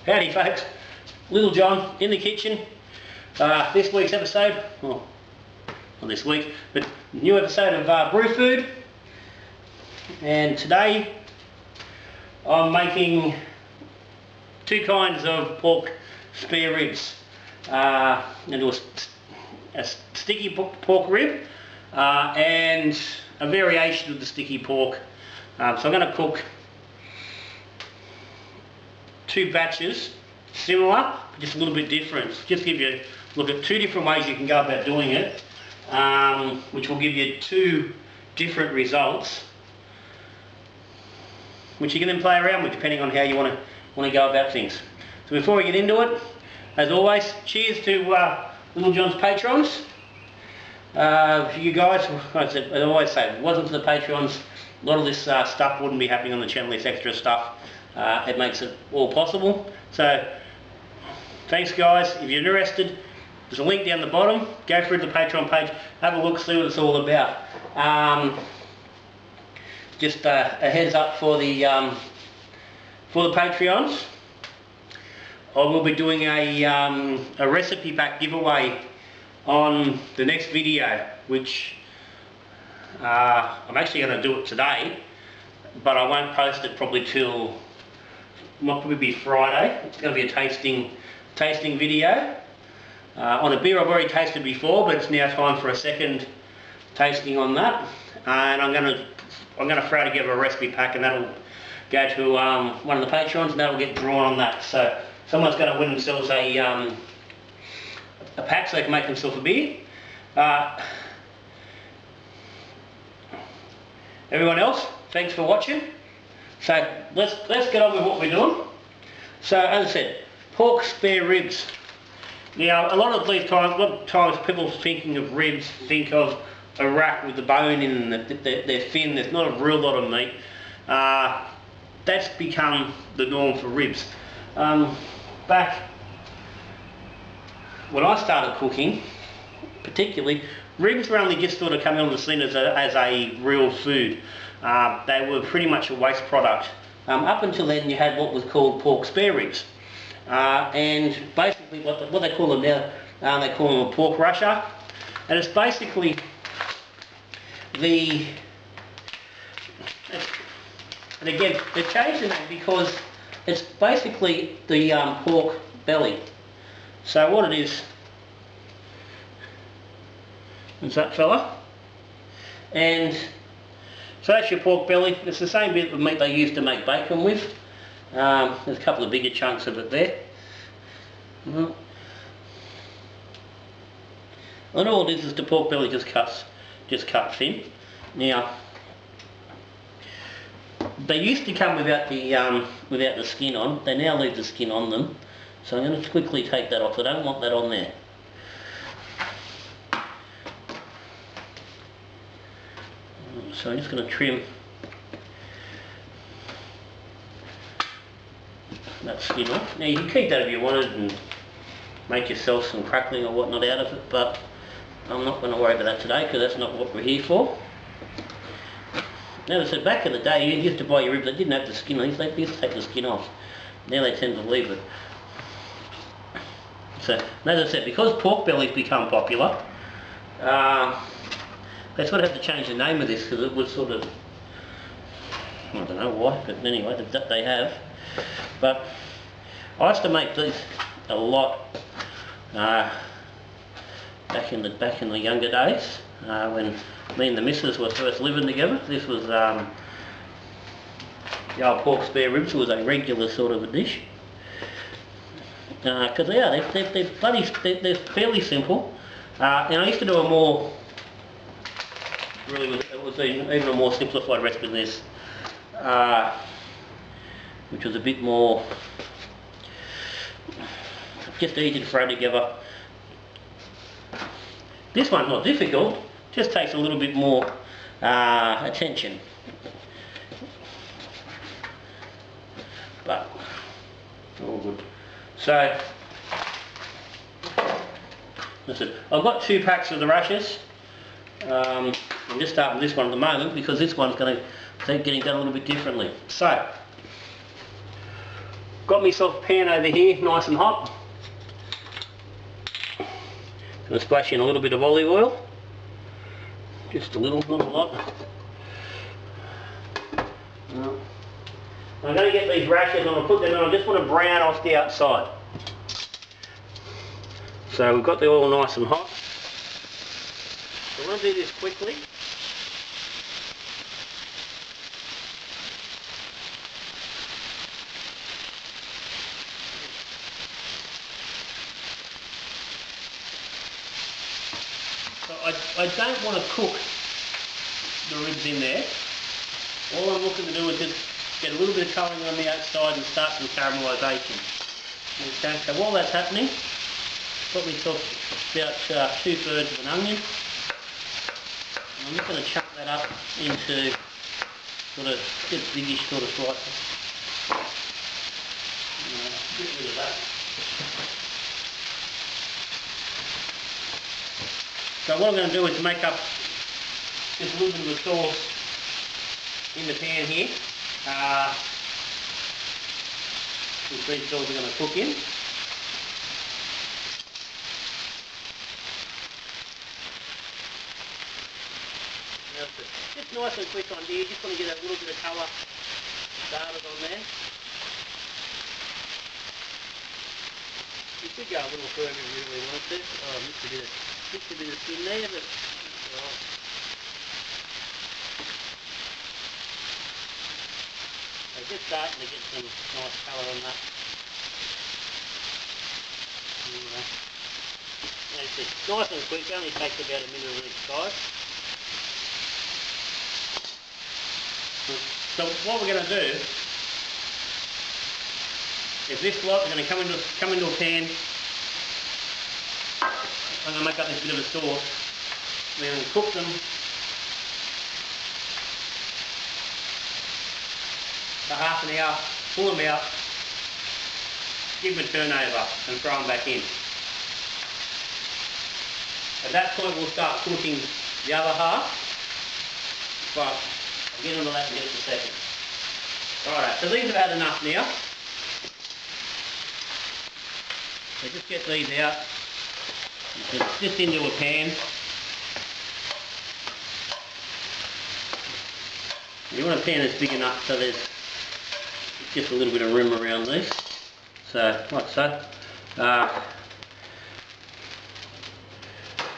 Howdy folks, Little John in the kitchen. This week's episode, well not this week, but new episode of Brew Food. And today I'm making two kinds of pork spare ribs. I'm going to do a sticky pork rib and a variation of the sticky pork. So I'm going to cook two batches, similar, but just a little bit different. Just give you a look at two different ways you can go about doing it, which will give you two different results, which you can then play around with depending on how you want to go about things. So before we get into it, as always, cheers to Little John's patrons. You guys, as I always say, if it wasn't for the patrons, a lot of this stuff wouldn't be happening on the channel, this extra stuff. It makes it all possible. So thanks guys. If you're interested, there's a link down the bottom. Go through the Patreon page, have a look, see what it's all about. Just a heads up for the Patreons. I will be doing a recipe pack giveaway on the next video, which I'm actually going to do it today, but I won't post it probably till, might probably be Friday. It's going to be a tasting video on a beer I've already tasted before, but it's now time for a second tasting on that. And I'm going to throw together a recipe pack, and that'll go to one of the patrons, and that'll get drawn on that. So someone's going to win themselves a pack so they can make themselves a beer. Everyone else, thanks for watching. So let's get on with what we're doing. So as I said, pork spare ribs. Now a lot of times people thinking of ribs think of a rack with the bone in, they're thin, there's not a real lot of meat. That's become the norm for ribs. Back when I started cooking, particularly, ribs were only just sort of coming on the scene as a real food. They were pretty much a waste product. Up until then you had what was called pork spare ribs. And basically what they call them now, they call them a pork rusher. And it's basically and again, they've changed the name because it's basically the pork belly. So what it is that fella, and so that's your pork belly. It's the same bit of meat they used to make bacon with. There's a couple of bigger chunks of it there. And all it is the pork belly just cut thin. Now they used to come without the skin on. They now leave the skin on them. So I'm going to quickly take that off. I don't want that on there. So I'm just going to trim that skin off. Now you can keep that if you wanted and make yourself some crackling or whatnot out of it, but I'm not going to worry about that today because that's not what we're here for. Now as I said, back in the day you used to buy your ribs, they didn't have the skin on, they used to take the skin off. Now they tend to leave it. So as I said, because pork bellies become popular, they sort of had to change the name of this because it was sort of, I don't know why, but anyway, they have. But I used to make these a lot back in the younger days when me and the missus were first living together. This was the old pork spare ribs was a regular sort of a dish. Because they're fairly simple, and I used to do a more, it was even a more simplified recipe than this, which was a bit more, just easy to throw together. This one's not difficult, just takes a little bit more attention, but all good. So listen, I've got two packs of the rashers. I'm just starting with this one at the moment because this one's going to keep getting done a little bit differently. So got myself a pan over here, nice and hot. Gonna splash in a little bit of olive oil. Just a little, not a lot. No. I'm going to get these rashers and I'll put them in. I just want to brown off the outside. So we've got the oil nice and hot. So I want to do this quickly. So I don't want to cook the ribs in there. All I'm looking to do is just get a little bit of colouring on the outside and start some caramelisation. Okay, so while that's happening, put myself about 2/3 of an onion. And I'm just going to chunk that up into sort of just biggish sort of slices. Get rid of that. So what I'm going to do is make up just a little bit of a sauce in the pan here. Which these sauces are going to cook in. Now, just nice and quick on here, just want to get a little bit of colour started on there. You could go a little further if you really wanted to. Oh, I missed a bit of skin there, but right. So just starting to get some nice colour on that. That's it. Nice and quick, only takes about a minute on each side. So what we're going to do is this lot, we're going to come into a pan. I'm going to make up this bit of a sauce. We're going to cook them for half an hour, pull them out, give them a turn over and throw them back in. At that point we'll start cooking the other half, but I'll get into that in just a second. Alright, so these have had enough now. So just get these out, just into a pan. You want a pan that's big enough so there's just a little bit of room around these. So, like so.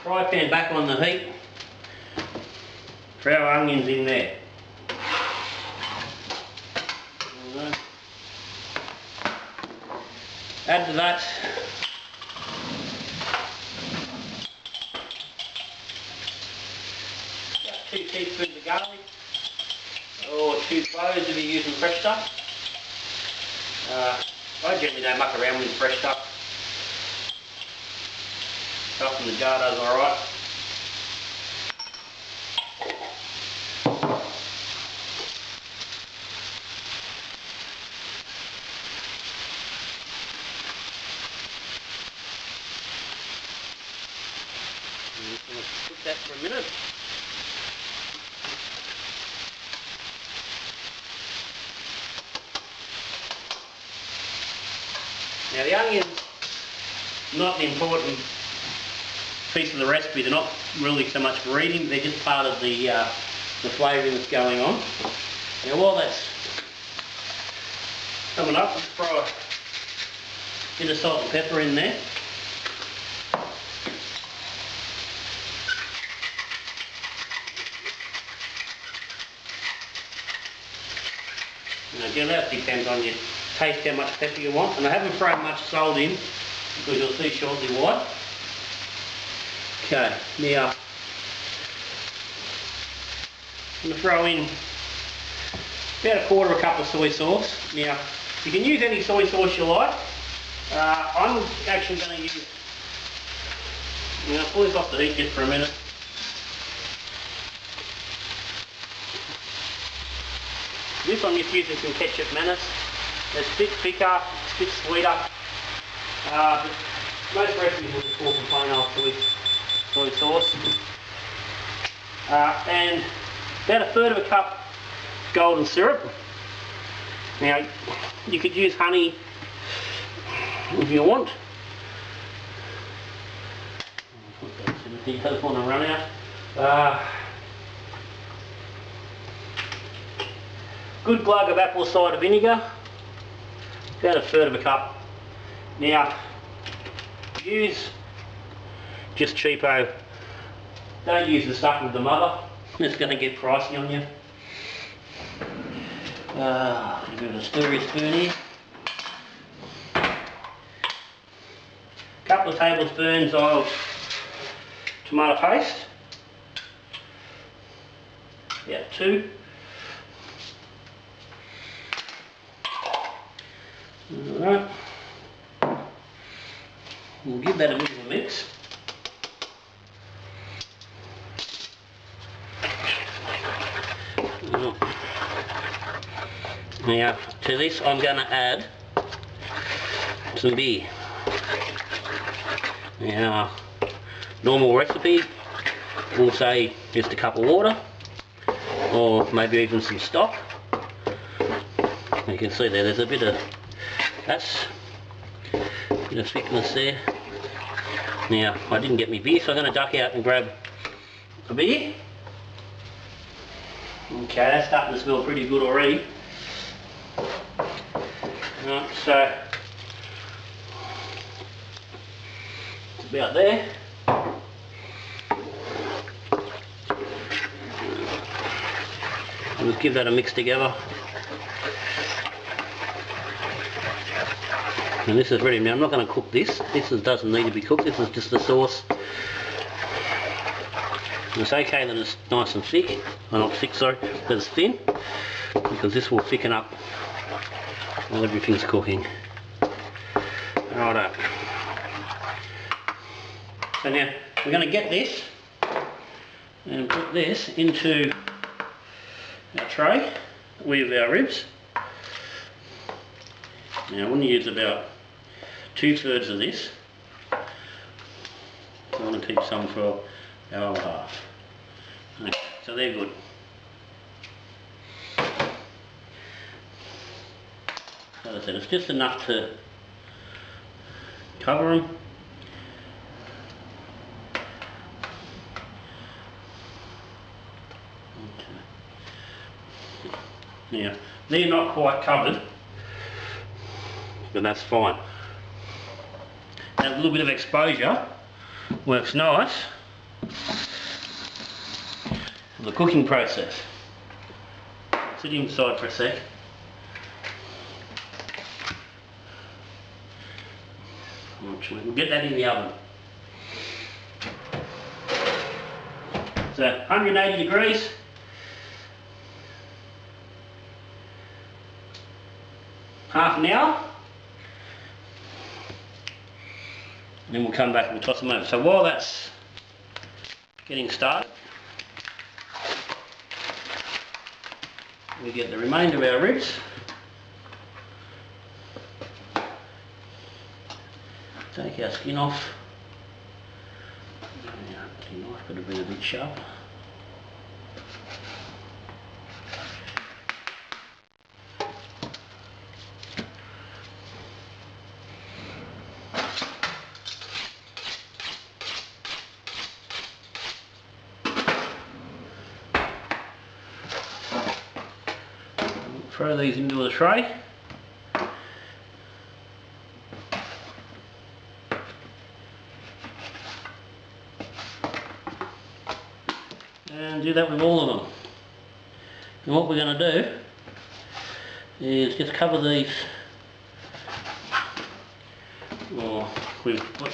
Fry pan back on the heat. Throw our onions in there. Add to that about 2 teaspoons of garlic, or 2 cloves if you're using fresh stuff. I generally don't muck around with fresh stuff. Stuff in the jar does alright. I'm just going to cook that for a minute. Now the onions, not an important piece of the recipe. They're not really so much for eating, they're just part of the flavouring that's going on. Now while that's coming up, let's throw a bit of salt and pepper in there. Now again, that depends on your taste, how much pepper you want, and I haven't thrown much salt in because you'll see shortly why. Okay, now I'm going to throw in about 1/4 cup of soy sauce. Now you can use any soy sauce you like. I'm actually going to use, pull this off the heat just for a minute. This I'm just using some ketchup mayonnaise. It's a bit thicker, it's a bit sweeter. But most recipes will just pour some plain old soy sauce. And about 1/3 of a cup golden syrup. Now, you could use honey if you want. I don't want to run out. Good glug of apple cider vinegar, about 1/3 of a cup. Now, use just cheapo, don't use the stuff with the mother, it's going to get pricey on you. A bit of a stirry spoon here. Couple of tablespoons of tomato paste, about 2. Alright, we'll give that a bit of a mix. Now to this I'm going to add some beer. Now, normal recipe we'll say just a cup of water, or maybe even some stock. You can see there's a bit of thickness there. Now I didn't get my beer, so I'm going to duck out and grab a beer. Okay, that's starting to smell pretty good already. Right, so it's about there. We'll give that a mix together. And this is ready now. I'm not going to cook this. Doesn't need to be cooked. This is just the sauce. And it's okay that it's nice and thick. Oh, not thick, sorry, that it's thin, because this will thicken up while everything's cooking. Righto. So now we're going to get this and put this into our tray with our ribs. Now I want to use about 2/3 of this. I want to keep some for an hour and a half. Okay, so they're good. As I said, it's just enough to cover them. Okay. Now, they're not quite covered, but that's fine. And a little bit of exposure works nice for the cooking process. Sit inside for a sec. We'll get that in the oven. So 180 degrees. Half an hour. And then we'll come back and we'll toss them over. So while that's getting started, we get the remainder of our ribs. Take our skin off. The knife could have been a bit sharp. Throw these into the tray. And do that with all of them. And what we're going to do is just cover these with what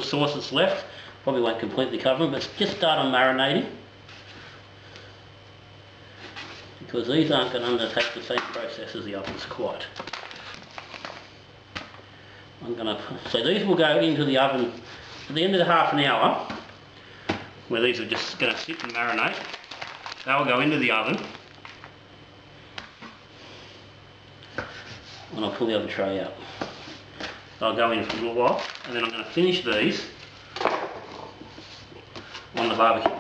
sauce that's left. Probably won't completely cover them, but just start on marinating, because these aren't going to undertake the same process as the others quite. So these will go into the oven at the end of the half an hour, where these are just going to sit and marinate. They'll go into the oven, and I'll pull the other tray out. They'll go in for a little while, and then I'm going to finish these on the barbecue.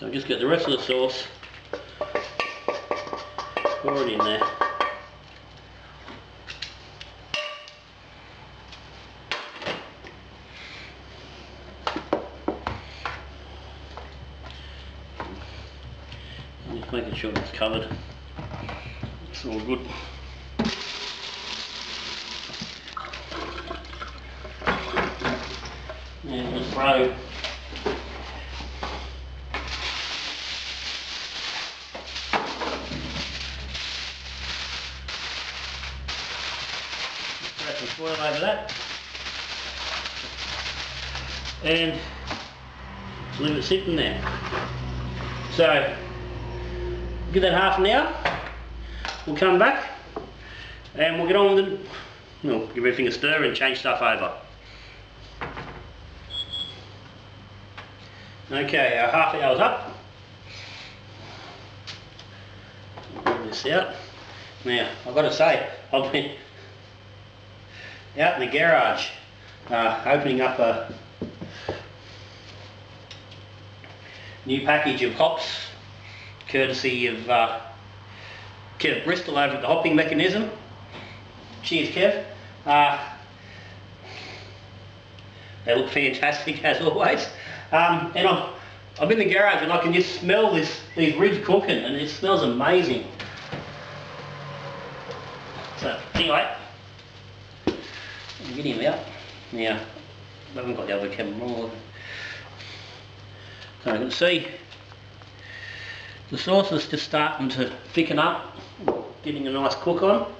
So just get the rest of the sauce, pour it in there. And just making sure it's covered. It's all good. And just throw some foil over that and leave it sitting there. So give that half an hour, we'll come back and we'll get on with it. We'll give everything a stir and change stuff over. Okay, our half hour's up. Pull this out. Now, I've got to say, I've been out in the garage opening up a new package of hops, courtesy of Kev Bristol over at the Hopping Mechanism. Cheers, Kev. They look fantastic as always. And I'm in the garage and I can just smell these ribs cooking, and it smells amazing. So anyway, get him out. Now, I haven't got the other camera on. So you can see the sauce is just starting to thicken up, getting a nice cook on.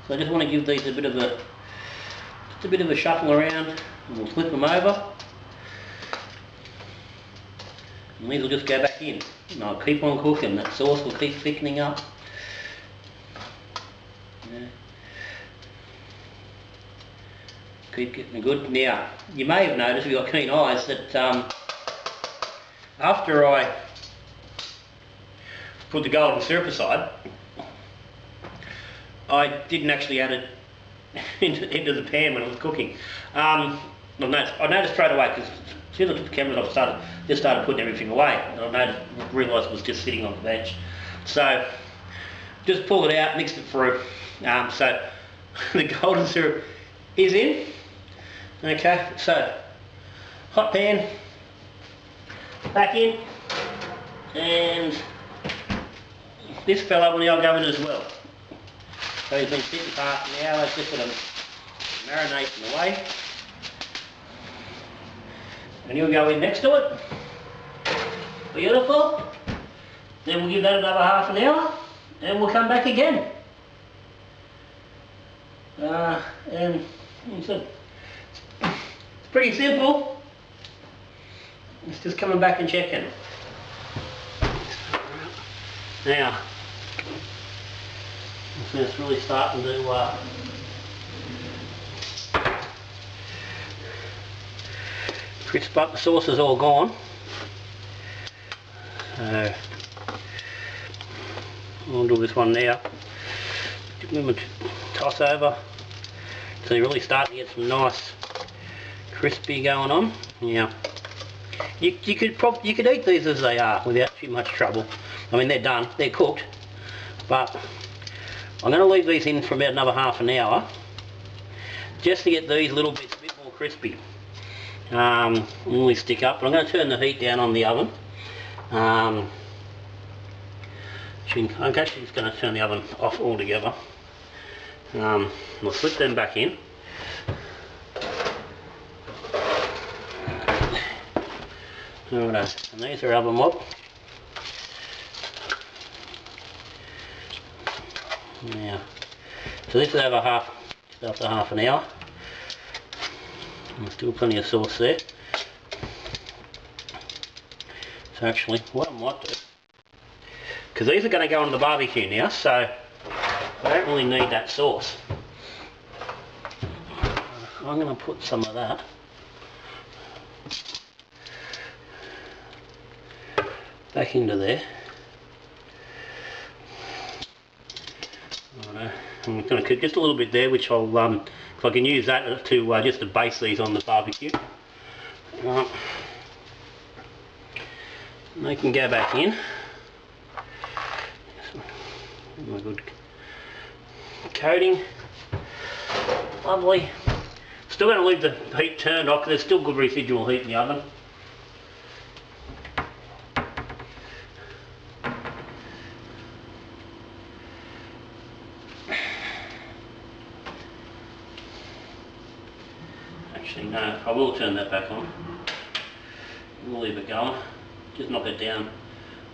So I just want to give these a bit of a shuffle around, and we'll flip them over. And these will just go back in. And I'll keep on cooking. That sauce will keep thickening up. Yeah. Keep getting good. Now, you may have noticed, if you've got keen eyes, that after I put the golden syrup aside, I didn't actually add it into the pan when I was cooking. I noticed straight away, because as soon as I took the cameras off, I just started putting everything away, and I realised it was just sitting on the bench. So just pulled it out, mixed it through. So the golden syrup is in. Okay, so hot pan, back in, and this fella will now go in as well. So he's been sitting for half an hour, just sort of marinating away. And he'll go in next to it. Beautiful. Then we'll give that another half an hour and we'll come back again. And so it's pretty simple. It's just coming back and checking. Now, so it's really starting to crisp up. The sauce is all gone. So I'll do this one now. Give them a toss over. So you're really starting to get some nice crispy going on. Yeah. You could eat these as they are without too much trouble. I mean, they're done, they're cooked, but I'm going to leave these in for about another half an hour just to get these little bits a bit more crispy. Really stick up, but I'm going to turn the heat down on the oven. I'm actually just going to turn the oven off altogether. We'll slip them back in. Alright, and these are oven mob. Now, so this is over just after half an hour. And still plenty of sauce there. So actually, what I might do, because these are going to go on the barbecue now, so I don't really need that sauce. I'm going to put some of that back into there. I'm going to cook just a little bit there, which I'll, if I can use that to just to base these on the barbecue. Right. They can go back in. My good coating. Lovely. Still going to leave the heat turned off because there's still good residual heat in the oven. Actually no, I will turn that back on. We'll leave it going. Just knock it down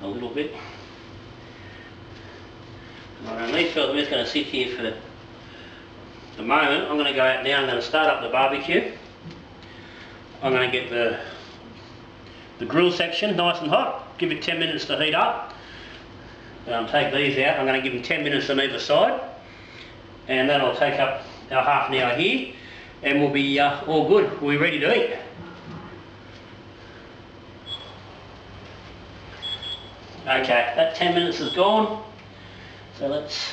a little bit. Alright, these fellas, I'm just going to sit here for the moment. I'm going to go out now. I'm going to start up the barbecue. I'm going to get the grill section nice and hot. Give it 10 minutes to heat up. Take these out. I'm going to give them 10 minutes on either side, and that'll take up our half an hour here, and we'll be all good. We'll be ready to eat. Okay, that 10 minutes is gone, so let's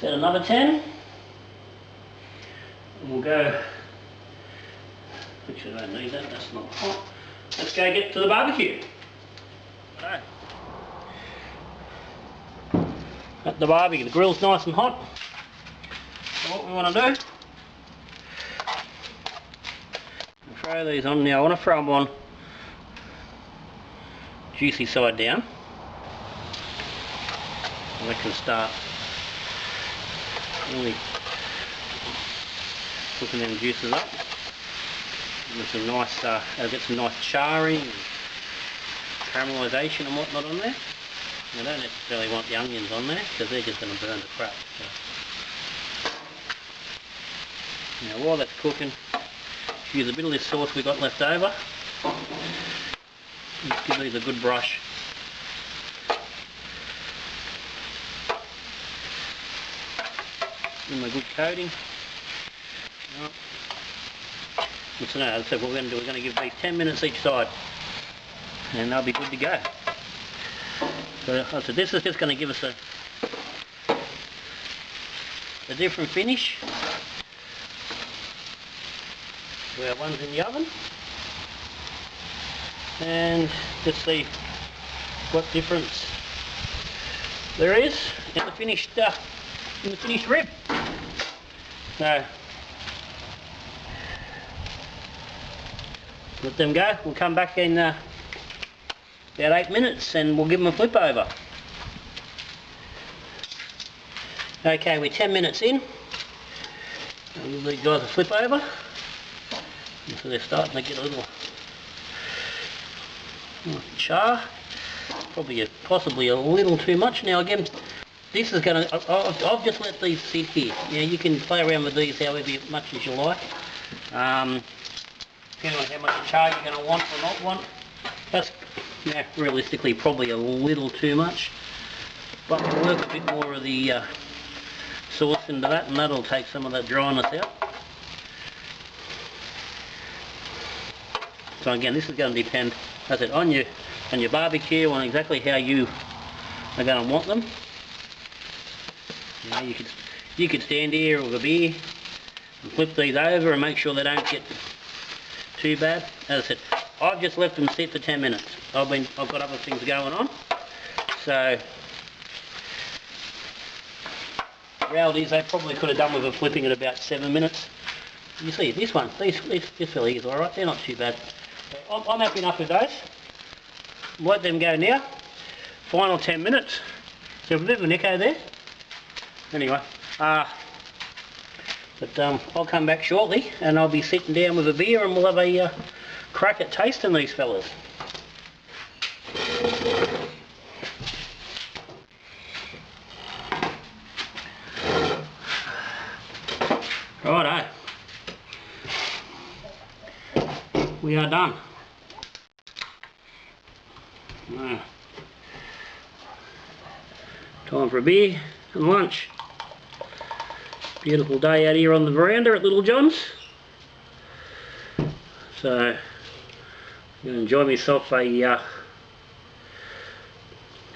set another 10, and we'll go. Actually, I don't need that, that's not hot. Let's go get to the barbecue. Right. At the barbecue, the grill's nice and hot. So what we want to do, throw these on now. I want to throw them on juicy side down. And they can start really cooking them juices up. With some nice, they'll get some nice charring and caramelisation and whatnot on there. I don't necessarily want the onions on there because they're just going to burn to crap. So. Now while that's cooking, use a bit of this sauce we got left over. Just give these a good brush. Give them a good coating. Right. So now, so what we're going to do, we're going to give these 10 minutes each side, and they'll be good to go. So this is just going to give us a different finish to our ones in the oven, and just see what difference there is in the finished rib. So let them go. We'll come back in about 8 minutes and we'll give them a flip over. Okay, we're 10 minutes in. I'll give these guys a flip over. So they're starting to get a little char. Probably possibly a little too much. Now again, this is going to, I've just let these sit here. Yeah, you can play around with these however much as you like. Depending on how much char you're going to want or not want. That's realistically probably a little too much, but we'll work a bit more of the sauce into that, and that'll take some of that dryness out. So again, this is going to depend, as I said, on your barbecue, on exactly how you are going to want them. You know, you could stand here with a beer and flip these over and make sure they don't get too bad. As I said, I've just left them sit for 10 minutes. I've got other things going on. So the reality is they probably could have done with a flipping at about 7 minutes. You see this one, this fillet is alright, they're not too bad. So I'm happy enough with those. Let them go now. Final 10 minutes. So a bit of an echo there. Anyway, but I'll come back shortly and I'll be sitting down with a beer and we'll have a crack at tasting these fellas. Righto. We are done. Time for a beer and lunch. Beautiful day out here on the veranda at Little John's. So I'm going to enjoy myself a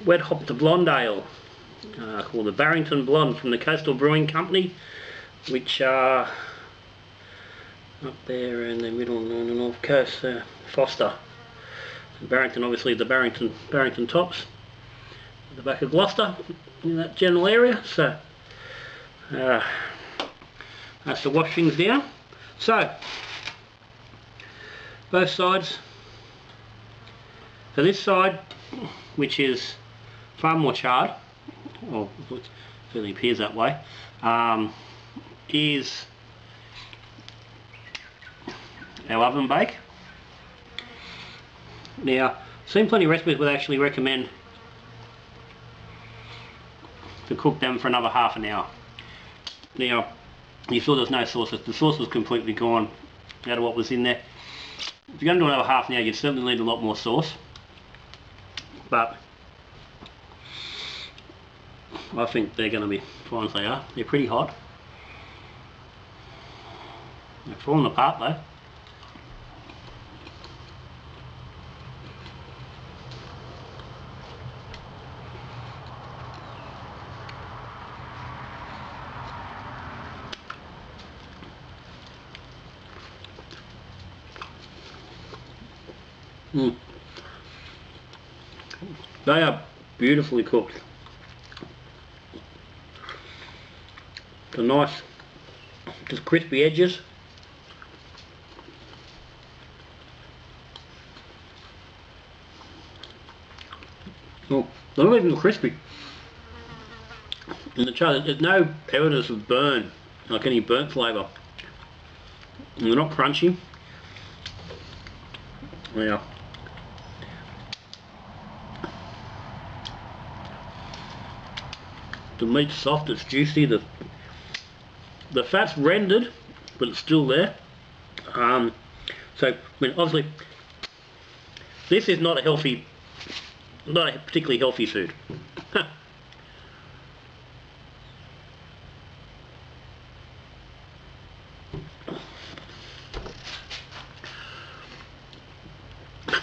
wet hopped blonde ale called the Barrington Blonde from the Coastal Brewing Company, which up there in the middle on the north coast, Foster. Barrington, obviously the Barrington tops, at the back of Gloucester, in that general area. So that's to wash things down. So both sides. So this side, which is far more charred, or it certainly appears that way, is our oven bake. Now, I've seen plenty of recipes would actually recommend to cook them for another half an hour. Now, you saw there's no sauce. The sauce was completely gone out of what was in there. If you're going to do another half an hour, you'd certainly need a lot more sauce. But I think they're going to be fine as they are. They're pretty hot. They're falling apart though. They are beautifully cooked. The nice, just crispy edges. Oh, they're not even crispy. And there's no evidence of burn, like any burnt flavour. And they're not crunchy. Yeah. The meat's soft, it's juicy, the fat's rendered, but it's still there. So, I mean, obviously, this is not a particularly healthy food.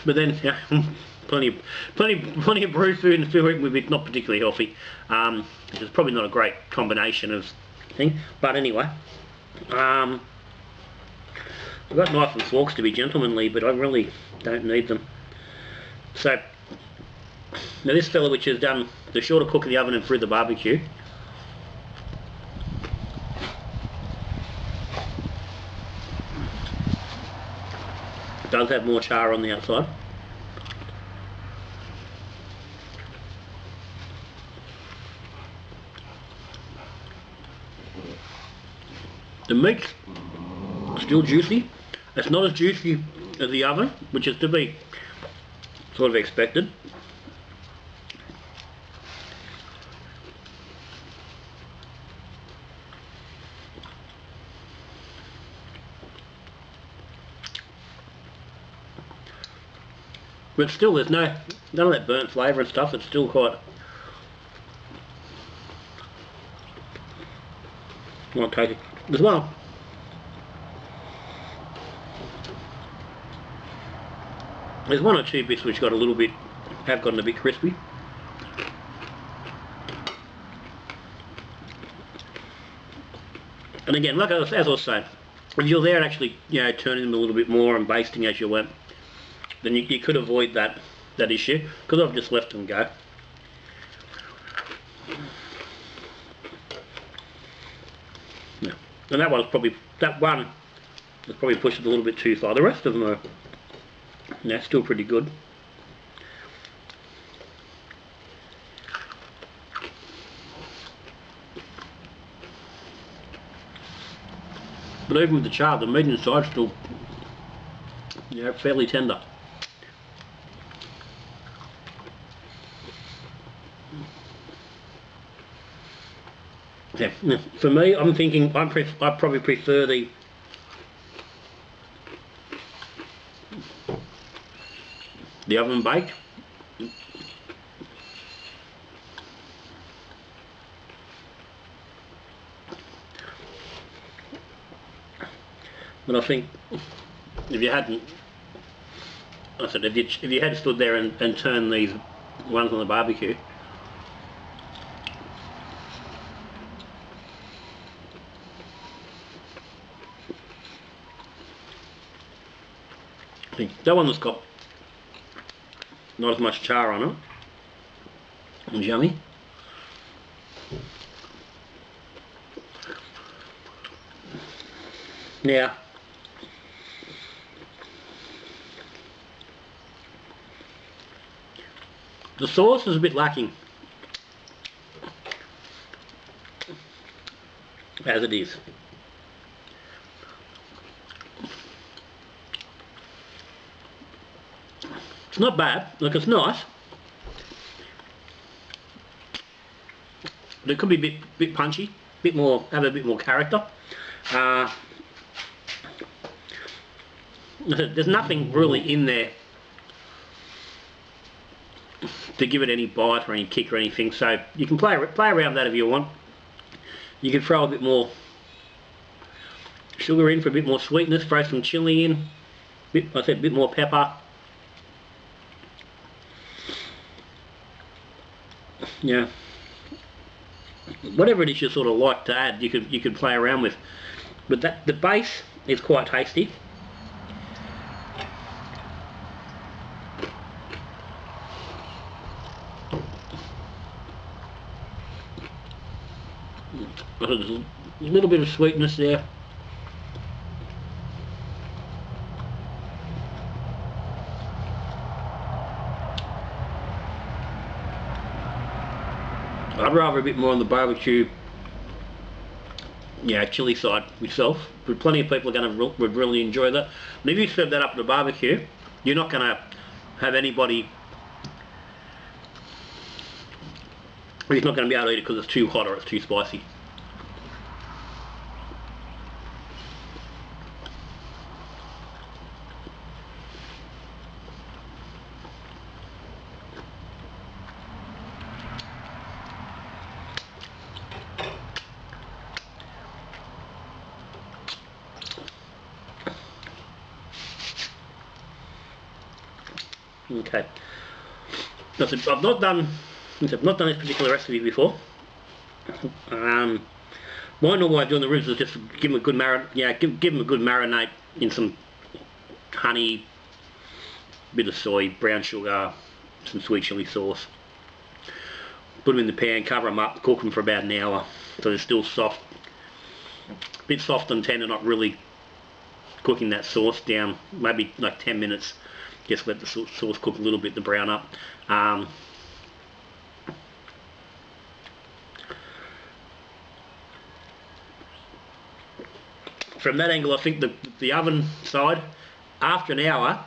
But then, yeah, plenty of brew food and food would be not particularly healthy. It's probably not a great combination of thing. But anyway, I've got knife and forks to be gentlemanly, but I really don't need them. So now this fella, which has done the shorter cook in the oven and through the barbecue, does have more char on the outside. The meat's still juicy. It's not as juicy as the oven, which is to be sort of expected. But still, there's none of that burnt flavour and stuff. It's still quite tasty. As well, there's one or two bits which have gotten a bit crispy. And again, like as I was saying, if you're there and actually, you know, turning them a little bit more and basting as you went, then you could avoid that issue, because I've just left them go. Yeah. And that one was probably pushed it a little bit too far. The rest of them are, yeah, still pretty good. But even with the char, the meat inside still, you know, fairly tender. Yeah, for me, I'm thinking I probably prefer the oven baked. But I think if you hadn't, I said if you had stood there and turned these ones on the barbecue, That one that's got not as much char on it. And yummy. Now, the sauce is a bit lacking, as it is. It's not bad, like it's nice, but it could be a bit punchy, have a bit more character. There's nothing really in there to give it any bite or any kick or anything, so you can play around that if you want. You can throw a bit more sugar in for a bit more sweetness, throw some chili in, like I said, a bit more pepper. Yeah, whatever it is you sort of like to add, you could play around with, but the base is quite tasty. There's a little bit of sweetness there. I'd rather a bit more on the barbecue, yeah, chili side myself, but plenty of people are would really enjoy that. And if you serve that up at the barbecue, you're not going to have anybody who's not going to be able to eat it because it's too hot or it's too spicy. Okay. I've not done this particular recipe before. My normal way of doing the ribs is just give them a good marinade in some honey, bit of soy, brown sugar, some sweet chili sauce. Put them in the pan, cover them up, cook them for about an hour so they're still soft, a bit soft and tender, not really cooking that sauce down. Maybe like 10 minutes. Just let the sauce cook a little bit to brown up. From that angle, I think the oven side, after an hour,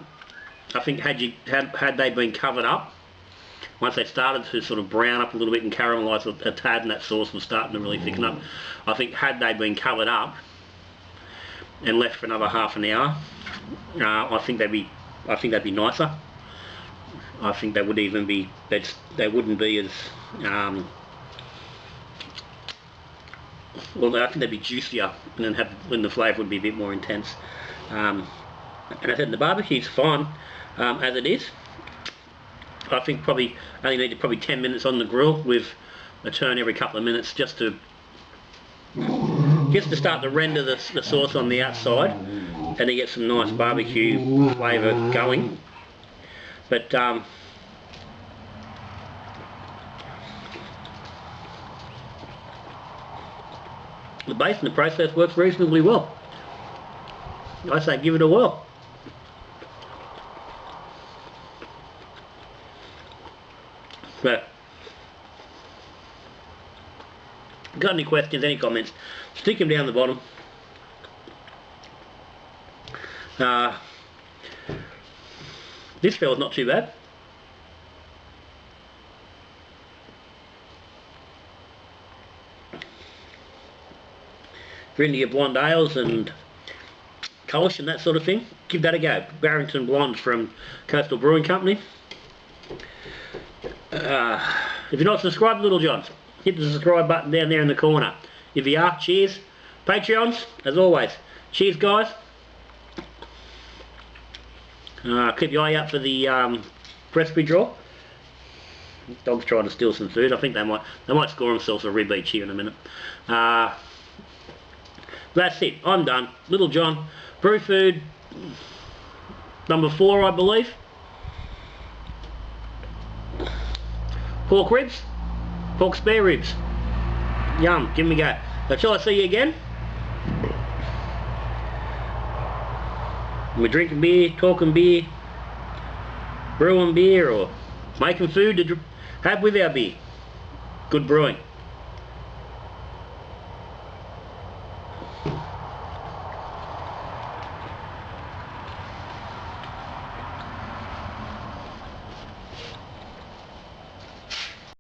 I think had they been covered up, once they started to sort of brown up a little bit and caramelise a tad, and that sauce was starting to really thicken up, I think had they been covered up and left for another half an hour, I think they'd be nicer. I think they would even be, they wouldn't be as, well, I think they'd be juicier, and then the flavour would be a bit more intense. And I said the barbecue's fine as it is. I think probably only needed 10 minutes on the grill with a turn every couple of minutes just to start to render the sauce on the outside and to get some nice barbecue flavour going. But the base and the process works reasonably well. I say give it a whirl. But got any questions, any comments, stick them down the bottom. This fella's not too bad. If you're into your blonde ales and Kolsch and that sort of thing, give that a go. Barrington Blonde from Coastal Brewing Company. If you're not subscribed to Little John's, hit the subscribe button down there in the corner. If you are, cheers. Patreons, as always, cheers guys. Keep your eye out for the recipe draw. Dog's trying to steal some food. I think they might score themselves a rib each here in a minute. That's it. I'm done. Little John, Brew Food. number 4 I believe. Pork ribs, pork spare ribs. Yum, give me a go. Until I see you again, we're drinking beer, talking beer, brewing beer, or making food to have with our beer. Good brewing.